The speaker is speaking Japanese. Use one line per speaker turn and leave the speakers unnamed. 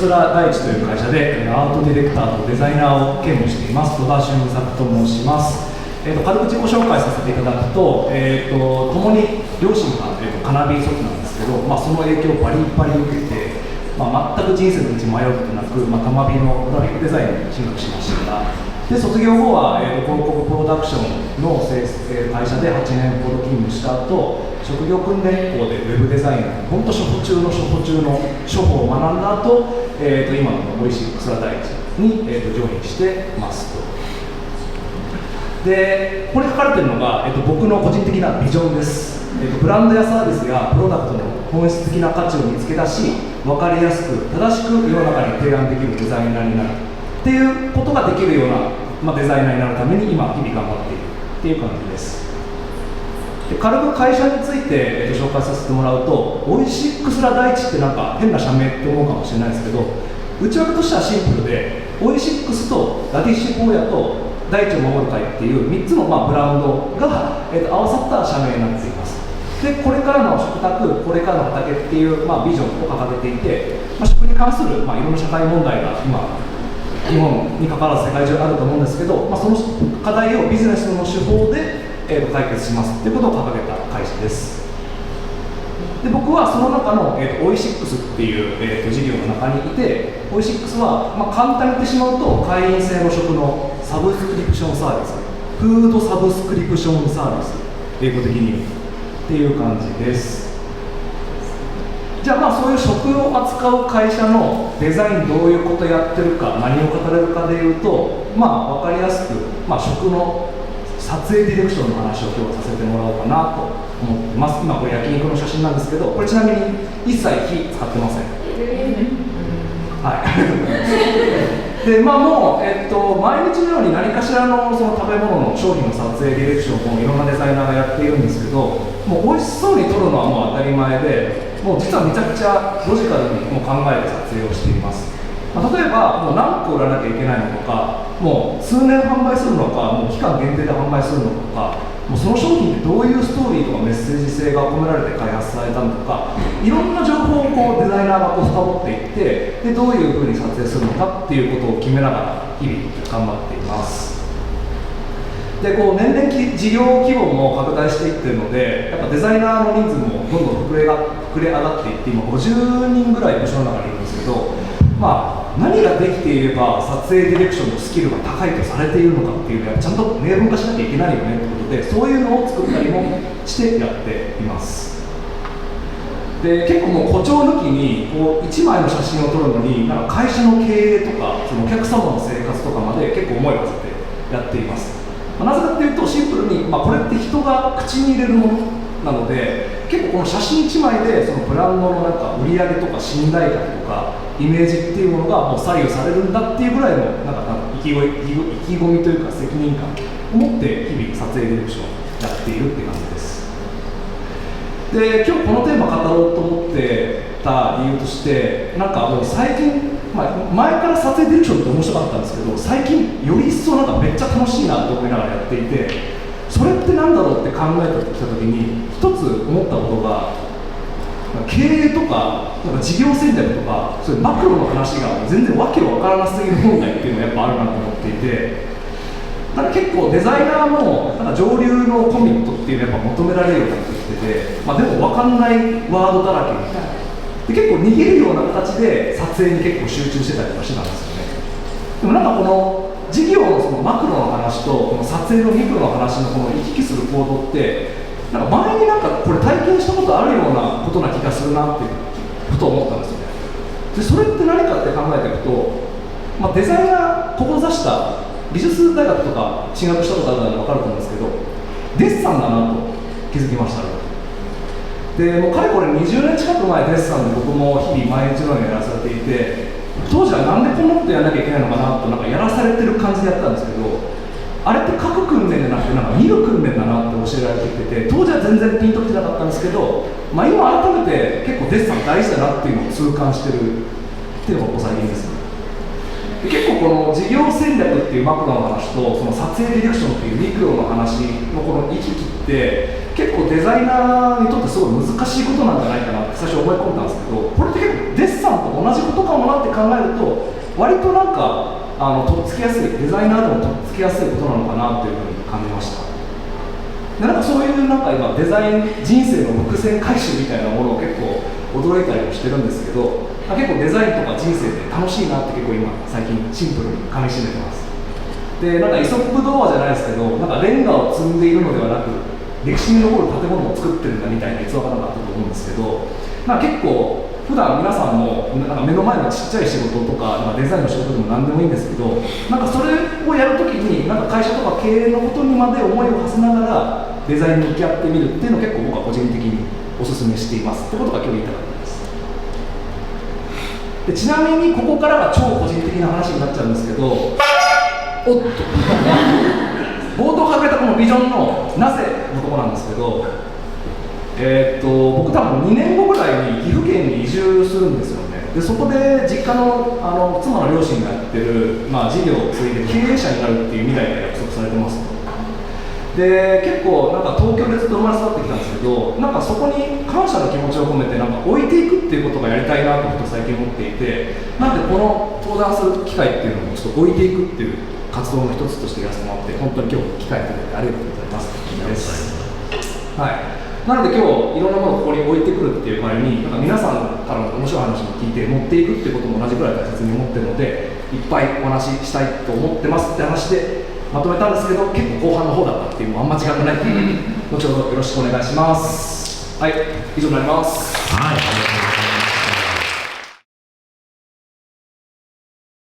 スラ大地という会社でアートディレクターとデザイナーを兼務しています戸田俊作と申します。軽く自己紹介させていただくと、共に両親が、カナビ卒なんですけど、その影響をバリバリ受けて、全く人生の道迷うことなく、たまびのグラフィックデザインに進学しました。で卒業後は、広告プロダクションの会社で8年ほど勤務した後、職業訓練校でウェブデザイン、本当初歩中の処方を学んだ後、今のおいしい草大地に、ジョインしてますと。でここに書かれているのが、僕の個人的なビジョンです。ブランドやサービスやプロダクトの本質的な価値を見つけ出し、分かりやすく正しく世の中に提案できるデザイナーになるっていうことができるような、デザイナーになるために今日々頑張っているっていう感じです。で軽く会社について、紹介させてもらうと、オイシックスラ大地ってなんか変な社名って思うかもしれないですけど、内訳としてはシンプルで、オイシックスとラディッシュ坊やと大地を守る会っていう3つのブランドが、合わさった社名になっています。でこれからの食卓、これからの畑っていう、ビジョンを掲げていて、食に関する、いろんな社会問題が今日本に関わらず世界中あると思うんですけど、その課題をビジネスの手法で、解決しますということを掲げた会社です。で僕はその中の、オイシックスっていう、事業の中にいて、オイシックスは、簡単に言ってしまうと会員制の食のサブスクリプションサービス、フードサブスクリプションサービス、英語的に言うっていう感じです。じゃあそういう食を扱う会社のデザインどういうことやってるか、何を語れるかでいうと、分かりやすく、食の撮影ディレクションの話を今日はさせてもらおうかなと思ってます。今これ焼肉の写真なんですけど、これちなみに一切火使ってません。はい。でもう、毎日のように何かしらのその食べ物の商品の撮影ディレクションをいろんなデザイナーがやっているんですけど、もう美味しそうに撮るのはもう当たり前で、もう実はめちゃくちゃロジカルにもう考えて撮影をしています。例えばもう何個売らなきゃいけないのとか、もう数年販売するのか、もう期間限定で販売するのとか、もうその商品ってどういうストーリーとかメッセージ性が込められて開発されたのとか、いろんな情報をデザイナーが深掘っていって、でどういうふうに撮影するのかっていうことを決めながら日々頑張っています。で年々事業規模も拡大していっているので、やっぱデザイナーの人数もどんどん膨れ上がっていって、今50人ぐらい部署の中にいるんですけど、何ができていれば撮影ディレクションのスキルが高いとされているのかっていうのはちゃんと明文化しなきゃいけないよねということで、そういうのを作ったりもしてやっています。で結構もう誇張抜きに1枚の写真を撮るのに会社の経営とかそのお客様の生活とかまで結構思いを馳せてやっています。なぜかというとシンプルに、これって人が口に入れるものなので、結構この写真1枚でそのブランドの売り上げとか信頼感とかイメージっていうものがもう左右されるんだっていうぐらいの意気込みというか責任感を持って日々撮影ディレクションをやっているっていう感じです。で今日このテーマ語ろうと思ってた理由として、もう最近、前から撮影ディレクションって面白かったんですけど、最近より一層めっちゃ楽しいなと思いながらやっていて、それってなんだろうって考えてきたときに一つ思ったことが、経営とか事業戦略とかそういうマクロの話が全然わけわからなすぎる問題っていうのがやっぱあるなと思っていて、結構デザイナーも上流のコミットっていうのをやっぱ求められるようになってきてて、でも分かんないワードだらけみたいなで、結構逃げるような形で撮影に結構集中してたりとかしてたんですよね。でもこの事業のそのマクロの話とこの撮影のミクロの話のこの行き来する行動って前にこれ体験したことあるようなことな気がするなっていうふと思ったんですよね。でそれって何かって考えていくと、デザイナー志した美術大学とか進学したことあるので分かると思うんですけど、デッサンだなと気づきました。でもうかれこれ20年近く前デッサンで僕も日々毎日のようにやらされていて、当時はなんでこんなことやらなきゃいけないのかなとやらされてる感じでやったんですけど、あれって書く訓練じゃなくて見る訓練だなって教えられてきてて、当時は全然ピンときてなかったんですけど、今改めて結構デッサン大事だなっていうのを痛感してるっていうのがここ最近ですね。で結構この事業戦略っていうマクロの話とその撮影ディレクションっていうミクロの話のこの行き来って結構デザイナーにとってすごい難しいことなんじゃないかなって最初思い込んだんですけど、これって結構デッサンと同じことかもなって考えると割となんかとっつきやすい、デザイナーでもとっつきやすいことなのかなっていうふうに感じました。でなんかそういうなんか今デザイン人生の伏線回収みたいなものを結構驚いたりもしてるんですけど、結構デザインとか人生って楽しいなって結構今最近シンプルに噛みしめてます。でなんかイソップ童話じゃないですけど、なんかレンガを積んでいるのではなく歴史に残る建物を作ってるんだみたいな逸話があったと思うんですけど、なんか結構普段皆さんもなんか目の前のちっちゃい仕事とか、なんかデザインの仕事でも何でもいいんですけど、なんかそれをやるときになんか会社とか経営のことにまで思いを馳せながらデザインに向き合ってみるっていうのを結構僕は個人的にお勧めしていますってことが今日言いたかったです。でちなみにここからが超個人的な話になっちゃうんですけど、おっと冒頭掲げたこのビジョンのなぜのところなんですけど、僕多分2年後ぐらいに岐阜県に移住するんですよね。でそこで実家の、妻の両親がやってる、事業を継いで経営者になるっていう未来が約束されてます。で結構なんか東京でずっと生まれ育ってきたんですけど、なんかそこに感謝の気持ちを込めてなんか置いていくっていうことがやりたいなと最近思っていて、なんでこの登壇する機会っていうのもちょっと置いていくっていう活動の一つとしてやらせてもらって、本当に今日機会いただいてありがとうございます。はい。なので今日いろんなものをここに置いてくるっていう場合に、なんか皆さんからの面白い話を聞いて持っていくっていうことも同じぐらい大切に思ってるので、いっぱいお話ししたいと思ってますって話でまとめたんですけど、結構後半の方だったっていうのもあんま時間がないので後ほどよろしくお願いします。はい、以上になります。
はい。